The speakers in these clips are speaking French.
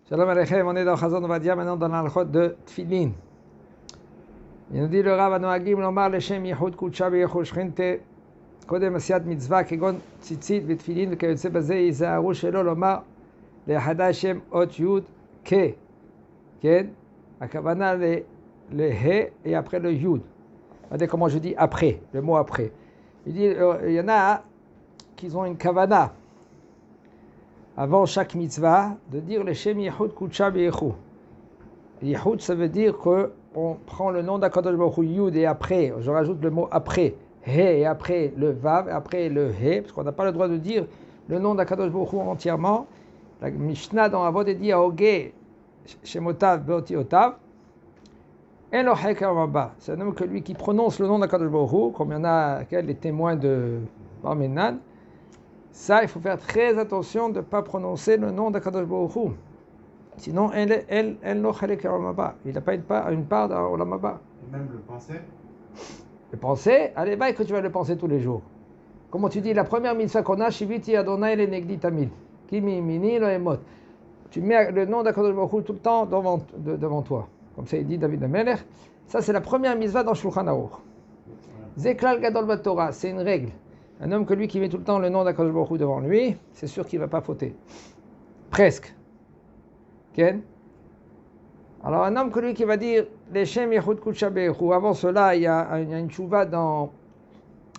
Shalom Aleichem, on est dans Chazon Ovadia, maintenant dans l'alchot de Tfilin. Il nous dit le Rav Anoagim lomar leshem yichud kudsha b'yichud shchinte קודם עשיית מצווה כגון ציצית ותפילין וכיוצא בזה ייזהרו שלא לומר לאחדה השם אות י' כ, כן? הכוונה לה et après le yud. Regardez comment je dis après, le mot après. Il dit, il y en a qui ont une kavana avant chaque mitzvah de dire le shem yichud kudsha b'yichud. Yichud, ça veut dire qu'on prend le nom d'Akadosh Baruch Hu, yud, et après, je rajoute le mot après. He et après le vav, et après le he, parce qu'on n'a pas le droit de dire le nom d'Akadosh Baruch Hu entièrement. La Mishnah dans Avot dit Aogé Shemotav Beotiotav En lo heker maba. C'est un homme que lui qui prononce le nom d'Akadosh Baruch Hu, comme il y en a les témoins de Barmenan. Ça, il faut faire très attention de ne pas prononcer le nom d'Akadosh Baruch Hu. Sinon, En lo heker maba. Il n'a pas une part dans Olam Haba. Et même le penser. Le penser, allez, va que tu vas le penser tous les jours. Comment tu dis, la première mitzvah qu'on a, Shiviti Adonai le Negdi Tamil, Kimi Mini lo Emot. Tu mets le nom d'Akadosh Baruch Hu tout le temps devant toi. Comme ça, il dit David Amelech. Ça, c'est la première mitzvah dans Shulchan Aruch. Zeklal Gadol Batorah, c'est une règle. Un homme que lui qui met tout le temps le nom d'Akadosh Baruch Hu devant lui, c'est sûr qu'il ne va pas fauter. Presque. Ken? Alors un homme que lui qui va dire Leshem Yechud Kudsha B'Yichud, avant cela il y a une chouva dans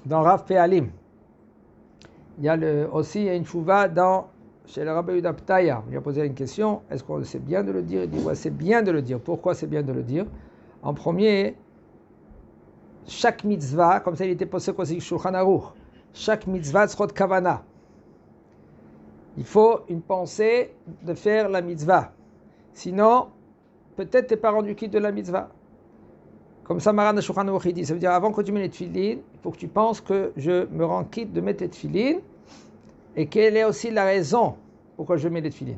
Rav Pe'alim. Il y a aussi une chouva chez le Rabbi Yehuda Ptaya. Il lui a posé une question, est-ce que c'est bien de le dire? Il dit ouais, c'est bien de le dire. Pourquoi c'est bien de le dire? En premier, chaque mitzvah, comme ça il était posé aussi Shulchan Aruch, chaque mitzvah sera de kavana. Il faut une pensée de faire la mitzvah. Sinon, peut-être tu n'es pas rendu quitte de la mitzvah. Comme ça, Maran Shulchan Aruch dit, ça veut dire avant que tu mets les tefilines, il faut que tu penses que je me rends quitte de mettre les tefilines et quelle est aussi la raison pourquoi je mets les tefilines.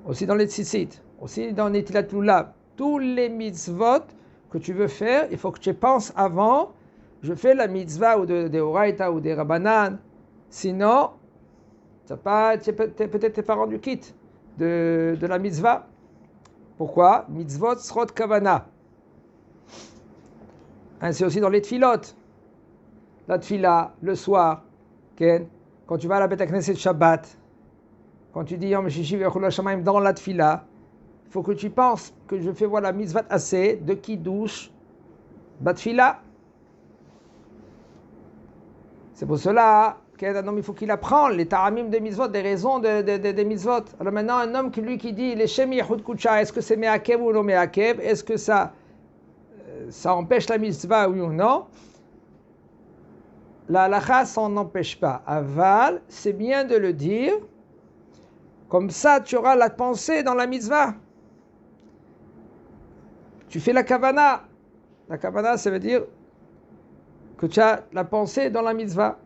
Aussi dans les tzitzit, aussi dans les tilat lulav, tous les mitzvot que tu veux faire, il faut que tu penses avant, je fais la mitzvah ou des oraita ou des rabanan, sinon, peut-être tu n'es pas rendu quitte de la mitzvah. Pourquoi? Mitzvot srot kavana. C'est aussi dans les tfilot. La tfila, le soir, quand tu vas à la Beit HaKnesset Shabbat, quand tu dis Yom Shishi V'Echul HaShamayim dans la tfila, il faut que tu penses que je fais voilà mitzvot assez de kiddush batfila. C'est pour cela qu'un homme, il faut qu'il apprenne les taramim des mitzvot, des raisons des mitzvot. Alors maintenant, un homme qui dit les shem yichud kudsha, est-ce que c'est me'akev ou non me'akev? Est-ce que ça empêche la mitzvah, oui ou non? La halacha, ça n'empêche pas. Aval, c'est bien de le dire. Comme ça, tu auras la pensée dans la mitzvah. Tu fais la kavana. La kavana, ça veut dire que tu as la pensée dans la mitzvah.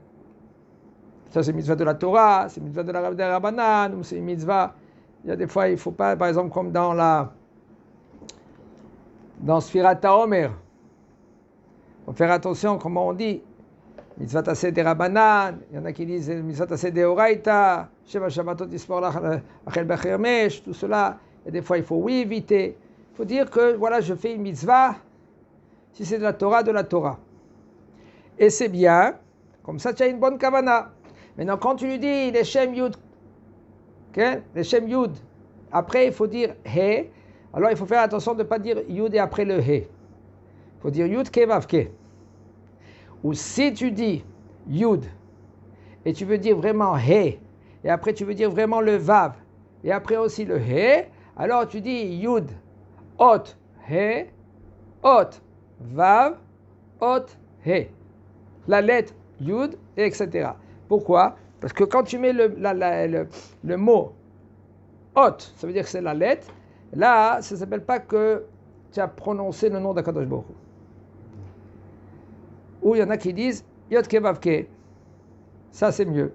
Ça, c'est mitzvah de la Torah, c'est mitzvah de la Rabbanan, ou c'est une mitzvah. Il y a des fois, il ne faut pas, par exemple, comme dans Sfirat HaOmer. Il faut faire attention, comment on dit. Mitzvah taseh de Rabbanan, il y en a qui disent mitzvah taseh de Oraita, Sheva Shabbatot Yispor Achel Bechir Mesh, tout cela. Et des fois, il faut éviter. Il faut dire que, voilà, je fais une mitzvah, si c'est de la Torah. Et c'est bien, comme ça, tu as une bonne kavana. Maintenant, quand tu lui dis les Shem Yud, les Shem Yud, après il faut dire He, alors il faut faire attention de ne pas dire Yud et après le He. Il faut dire Yud Ke Vav Ke. Ou si tu dis Yud et tu veux dire vraiment He, et après tu veux dire vraiment le Vav, et après aussi le He, alors tu dis Yud, Ot, He, Ot, Vav, Ot, He. La lettre Yud, etc. Pourquoi? Parce que quand tu mets le mot Ot, ça veut dire que c'est la lettre, là, ça ne s'appelle pas que tu as prononcé le nom d'Akadosh Baruch Hu. Ou il y en a qui disent Yod Ke Vav Ke. Ça, c'est mieux.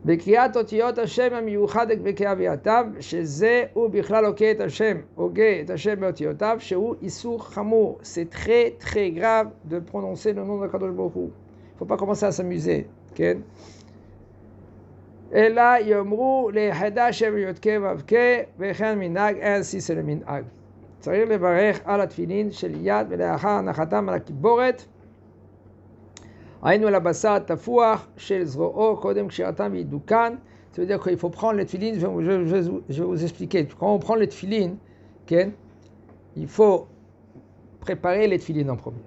בקריאת אותיות השם המיוחדת בקריאתיו, שזה הוא בכלל הוגה את השם באותיותיו, שהוא איסור חמור. C'est très très grave de prononcer le nom de Kadosh Baruch Hu. Il ne faut pas commencer à s'amuser. Okay? Et là, yomru les hadash yotke vavke vechen minag, ainsi c'est le minag. צריך לברך על התפילין של יד ולאחר הנחתם על הקיבורת. היינו על הבשר התפוח של זרועו קודם קשירתם וידוקן. Ça veut dire qu'il faut prendre les tefilines, je vais vous expliquer. Quand on prend les tefilines, okay, il faut préparer les tefilines en premier.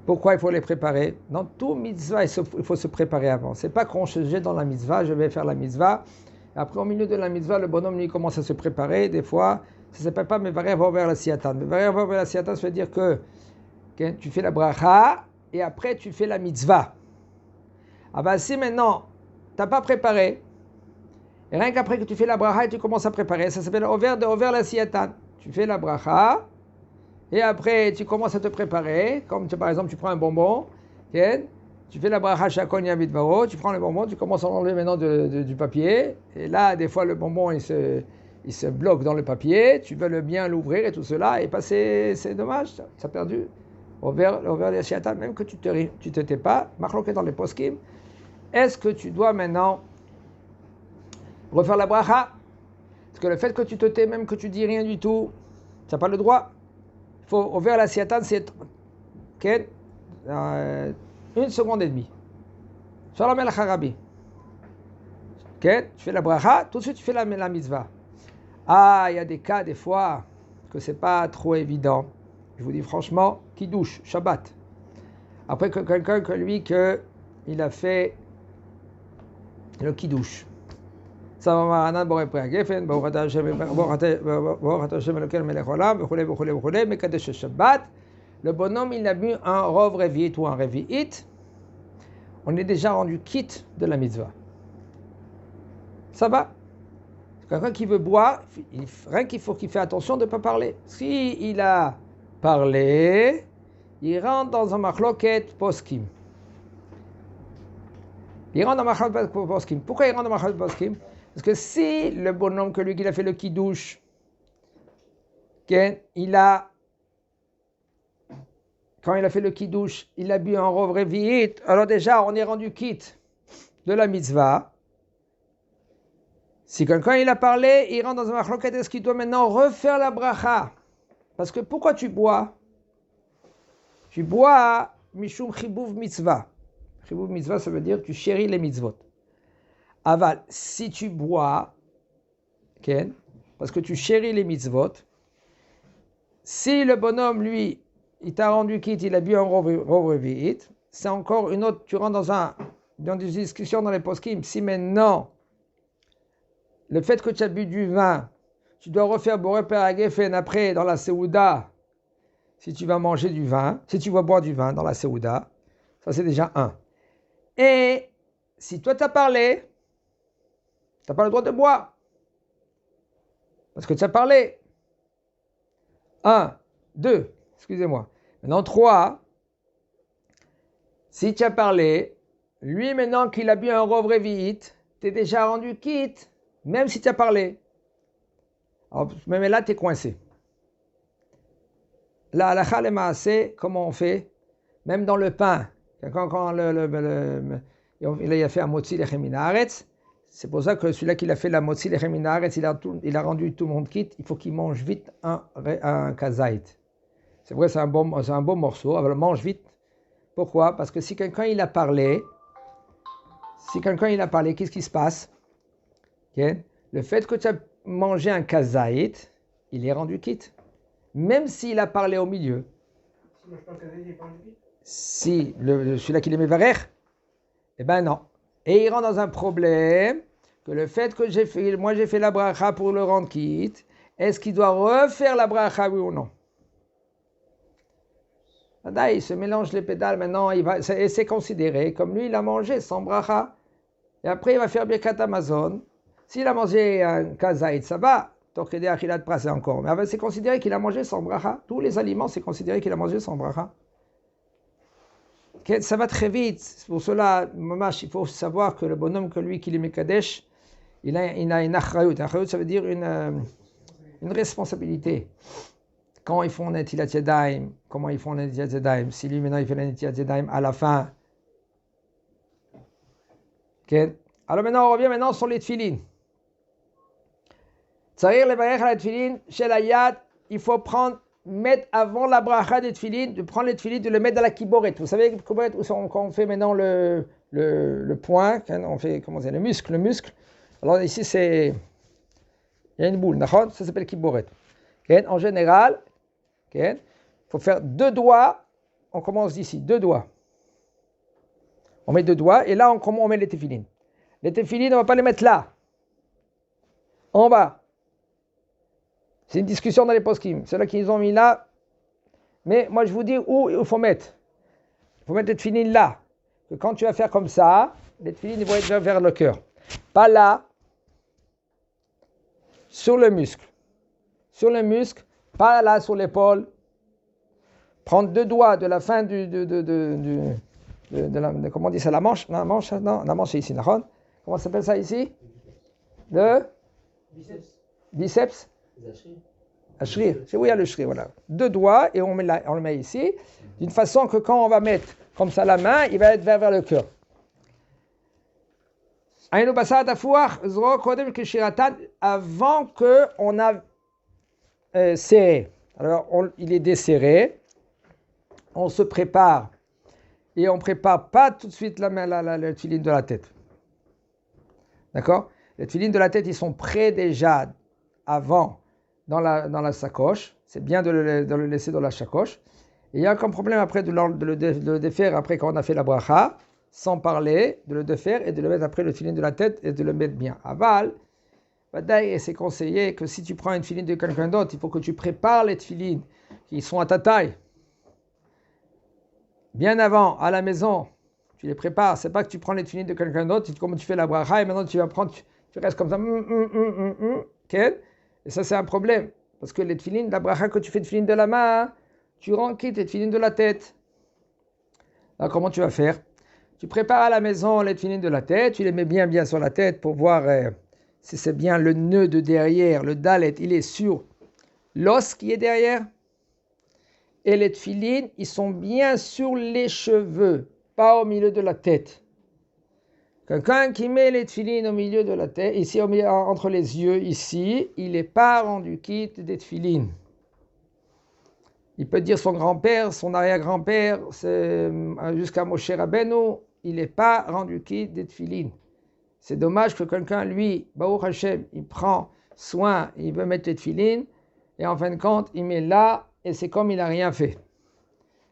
Pourquoi il faut les préparer? Dans tout mitzvah, il faut se préparer avant. C'est pas qu'on se jette dans la mitzvah, je vais faire la mitzvah. Après, au milieu de la mitzvah, le bonhomme lui commence à se préparer. Des fois, ça ne s'appelle pas Mevarer va vers la siyatan. Mevarer va vers la siyatan, ça veut dire que tu fais la bracha et après tu fais la mitzvah. Ah ben si maintenant, tu n'as pas préparé, et rien qu'après que tu fais la bracha et tu commences à préparer, ça s'appelle over la siyatan. Tu fais la bracha et après tu commences à te préparer, comme par exemple tu prends un bonbon, okay? Tu fais la bracha shakon yamid varo, tu prends le bonbon, tu commences à enlever maintenant du papier, et là, des fois, le bonbon, il se bloque dans le papier, tu veux bien l'ouvrir et tout cela, et passer, c'est dommage, ça a perdu. Au vers les shiatan, même que tu te tais pas, marloqué dans les poskim, est-ce que tu dois maintenant refaire la bracha? Parce que le fait que tu te tais, même que tu dis rien du tout, tu n'as pas le droit. Il faut, au vers la shiatan, c'est... Okay? 1 seconde et demie. Shalom el Harabi. Okay? Tu fais la bracha, tout de suite tu fais la mitzvah. Ah, il y a des cas, des fois, que c'est pas trop évident. Je vous dis franchement, Kiddush, Shabbat. Après que quelqu'un que lui, il a fait le Kiddush. Ça va m'aranan boré preagefen, borata Hashem elokel melech olam, v'chulei, mekadesh Shabbat. Le bonhomme, il a bu un rov revi'it ou un revi'it. On est déjà rendu quitte de la mitzvah. Ça va. Quelqu'un qui veut boire, rien qu'il faut qu'il fasse attention de ne pas parler. Si il a parlé, il rentre dans un machloket poskim. Il rentre dans un machloket poskim. Pourquoi il rentre dans un machloket poskim? Parce que si le bonhomme que lui qui a fait le kiddush, quand il a fait le kiddush, il a bu un rov revi'it, alors déjà on est rendu quitte de la mitzvah. Si quelqu'un il a parlé, il rentre dans un machloket, est-ce qu'il doit maintenant refaire la bracha? Parce que pourquoi tu bois? Tu bois mishum chibuv mitzvah. Chibuv mitzvah, ça veut dire que tu chéris les mitzvot. Aval, si tu bois, okay, parce que tu chéris les mitzvot, si le bonhomme, lui, il t'a rendu quitte, il a bu un rov revi'it, c'est encore une autre, tu rentres dans des discussions dans les poskim. Si maintenant, le fait que tu as bu du vin, tu dois refaire boré peragefen après dans la seouda, si tu vas manger du vin, si tu vas boire du vin dans la seouda, ça c'est déjà un. Et si toi tu as parlé, tu n'as pas le droit de boire, parce que tu as parlé. 1, 2, excusez-moi. Maintenant 3, si tu as parlé, lui maintenant qu'il a bu un rov revi'it, tu es déjà rendu quitte, même si tu as parlé. Alors, mais là, tu es coincé. La halakha le maaseh, comment on fait? Même dans le pain, quand il a fait un motzi lechem min haaretz, c'est pour ça que celui-là qui a fait la motzi lechem min haaretz, il a rendu tout le monde quitte, il faut qu'il mange vite un kazait. C'est vrai, c'est un bon morceau, alors mange vite. Pourquoi? Parce que si quelqu'un il a parlé, qu'est-ce qui se passe? Okay? Le fait que tu as mangé un kazait, il est rendu quitte. Même s'il a parlé au milieu. Si celui-là qui les met varer, eh ben non. Et il rentre dans un problème que le fait que j'ai fait la bracha pour le rendre quitte, est-ce qu'il doit refaire la bracha, oui ou non? Là, il se mélange les pédales maintenant, et c'est considéré comme lui, il a mangé sans bracha. Et après, il va faire Birkat Amazon. S'il a mangé un kazaïd, ça va. Torquedé achilat prase encore. Mais c'est considéré qu'il a mangé sans bracha. Tous les aliments, c'est considéré qu'il a mangé sans bracha. Ça va très vite. Pour cela, il faut savoir que le bonhomme que lui, qui est Mekadesh, il a une achrayut. Achrayut, ça veut dire une responsabilité. Quand ils font Netilat Yadayim, comment ils font Netilat Yadayim? Si lui, maintenant, il fait Netilat Yadayim à la fin, Okay. Alors maintenant, on revient maintenant sur les tefilines. Tsarir levarech la tefilin chez la yad, il faut mettre avant la bracha des tefilin, de prendre les tefilin, de le mettre dans la kiboret. Vous savez, kiboret, quand on fait maintenant le point, on fait, comment dire, le muscle. Alors ici, il y a une boule, d'accord? Ça s'appelle kiboret. Okay. En général, il faut faire 2 doigts, on commence d'ici, 2 doigts. On met 2 doigts, et là, on met les tefilin. Les tefilin, on ne va pas les mettre là, en bas. C'est une discussion dans les poskim. Ceux-là qui les ont mis là. Mais moi, je vous dis où il faut mettre. Il faut mettre les tefilin là. Que quand tu vas faire comme ça, les tefilin vont être vers le cœur. Pas là. Sur le muscle. Sur le muscle. Pas là sur l'épaule. Prendre 2 doigts de la fin comment on dit ça, la manche? Non, la manche est ici. Comment ça s'appelle ça ici? Le biceps. Ashrir. C'est où il y a le shrir, voilà. 2 doigts et on le met ici, d'une façon que quand on va mettre comme ça la main, il va être vers le cœur. Avant qu'on a serré. Alors, il est desserré. On se prépare. Et on ne prépare pas tout de suite le tefilin de la tête. D'accord? Les tefilin de la tête, ils sont prêts déjà avant dans la sacoche. C'est bien de le laisser dans la sacoche. Et il y a aucun problème après de le défaire après quand on a fait la bracha, sans parler, de le défaire et de le mettre après le tefilin de la tête et de le mettre bien. Aval, et c'est conseillé que si tu prends une tefilin de quelqu'un d'autre, il faut que tu prépares les tefilin qui sont à ta taille. Bien avant, à la maison, tu les prépares. C'est pas que tu prends les tefilin de quelqu'un d'autre, comme tu fais la bracha et maintenant tu vas prendre, tu restes comme ça. Okay? Et ça, c'est un problème. Parce que les tefilin, la bracha que tu fais de tefilin de la main, tu rends quitte les tefilin de la tête. Alors, comment tu vas faire? Tu prépares à la maison les tefilin de la tête, tu les mets bien sur la tête pour voir si c'est bien le nœud de derrière, le dalet, il est sur l'os qui est derrière. Et les tefilin, ils sont bien sur les cheveux, pas au milieu de la tête. Quelqu'un qui met les tefilin au milieu de la tête, ici entre les yeux, ici, il n'est pas rendu quitte des tefilin. Il peut dire son grand-père, son arrière-grand-père, jusqu'à Moshe Rabbeinu, il n'est pas rendu quitte des tefilin. C'est dommage que quelqu'un, lui, Baruch Hashem, il prend soin, il veut mettre les tefilin, et en fin de compte, il met là, et c'est comme il n'a rien fait.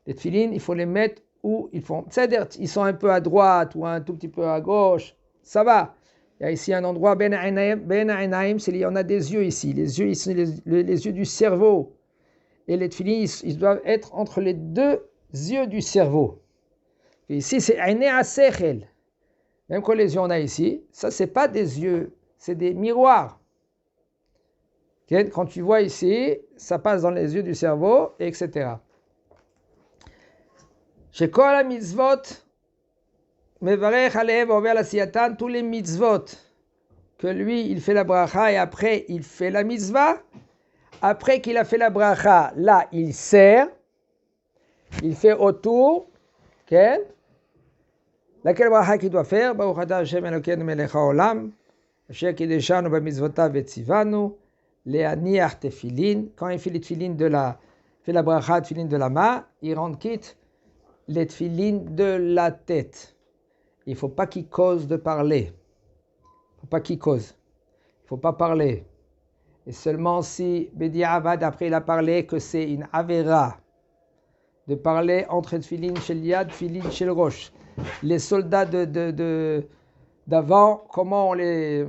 Les tefilin, il faut les mettre où ils font. C'est-à-dire, ils sont un peu à droite ou un tout petit peu à gauche, ça va. Il y a ici un endroit, Ben Ainaim, il y en a des yeux ici. Les yeux, ici, les yeux du cerveau. Et les tefilin, ils doivent être entre les 2 yeux du cerveau. Et ici, c'est Aine Asechel. Même quand les yeux on a ici, ça, c'est pas des yeux, c'est des miroirs. Quand tu vois ici, ça passe dans les yeux du cerveau, etc. Chez Kol ha-mitzvot, mevarech alehem over la siyatan, tous les mitzvot, que lui, il fait la bracha et après, il fait la mitzvah. Après qu'il a fait la bracha, là, il serre, il fait autour, okay? Laquelle bracha qu'il doit faire? Baruch atah Hashem Elokeinu melech haolam, asher kideshanu b'mitzvotav vetzivanu, le'aniach tefilin. Quand il fait les tefilin fait la bracha, tefilin de la main, il rend quitte les tefilin de la tête. Il ne faut pas qu'il cause de parler. Il ne faut pas qu'il cause. Il ne faut pas parler. Et seulement si Bedi Avad, après il a parlé que c'est une avera de parler entre tefilin shel yad, tefilin shel rosh. Les soldats d'avant, comment on les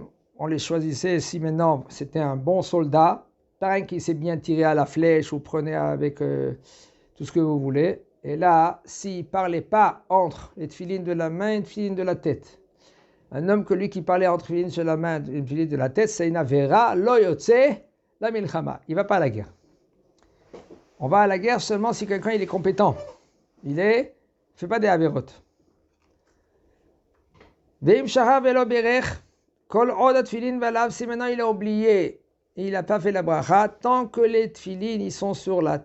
choisissait? Si maintenant c'était un bon soldat, pas un qui s'est bien tiré à la flèche ou prenait avec tout ce que vous voulez. Et là, s'il ne parlait pas entre les tefilin de la main et les tefilin de la tête, un homme que lui qui parlait entre tefilin de la main et tefilin de la tête, c'est une avera, lo yotze la milchama. Il ne va pas à la guerre. On va à la guerre seulement si quelqu'un il est compétent. Il ne fait pas des avérotes. Veim shara velo berech, kol od atfilin valav, si maintenant il a oublié, il n'a pas fait la bracha, tant que les tefilin ils sont sur la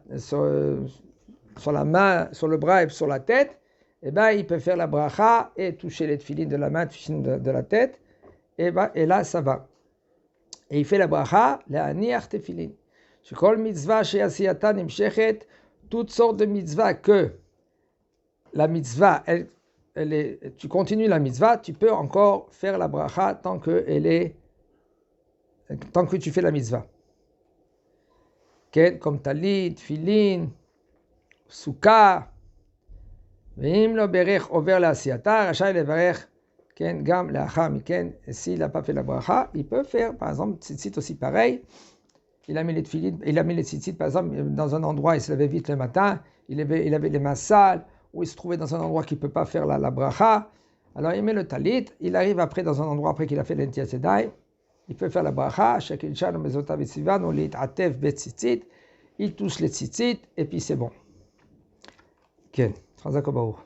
main, sur le bras et sur la tête, eh ben, il peut faire la bracha et toucher les tefilines de la main, tefilines de la tête, et là, ça va. Et il fait la bracha, le'aniach tefilin. Shekol mitzvah she'asiyata nimshechet, toutes sortes de mitzvahs que la mitzvah, tu continues la mitzvah, tu peux encore faire la bracha tant que tu fais la mitzvah. Comme talit, tefilin, sukkah, ואם לא ברך עובר לעשייתה, רשאי לברך, כן, גם לאחר מכן, s'il n'a pas fait la bracha, il peut faire, par exemple, tzitzit aussi pareil, il a mis les tzitzit, par exemple, dans un endroit, il se levait vite le matin, il avait les mains sales, ou il se trouvait dans un endroit qu'il ne peut pas faire la bracha, alors il met le talit, il arrive après dans un endroit, après qu'il a fait l'entier sedai, il peut faire la bracha, shekel shanu mezotav etzivan, ou l'itatev betzitzit, il touche les tzitzit, et puis c'est bon. כן, חזק וברוך.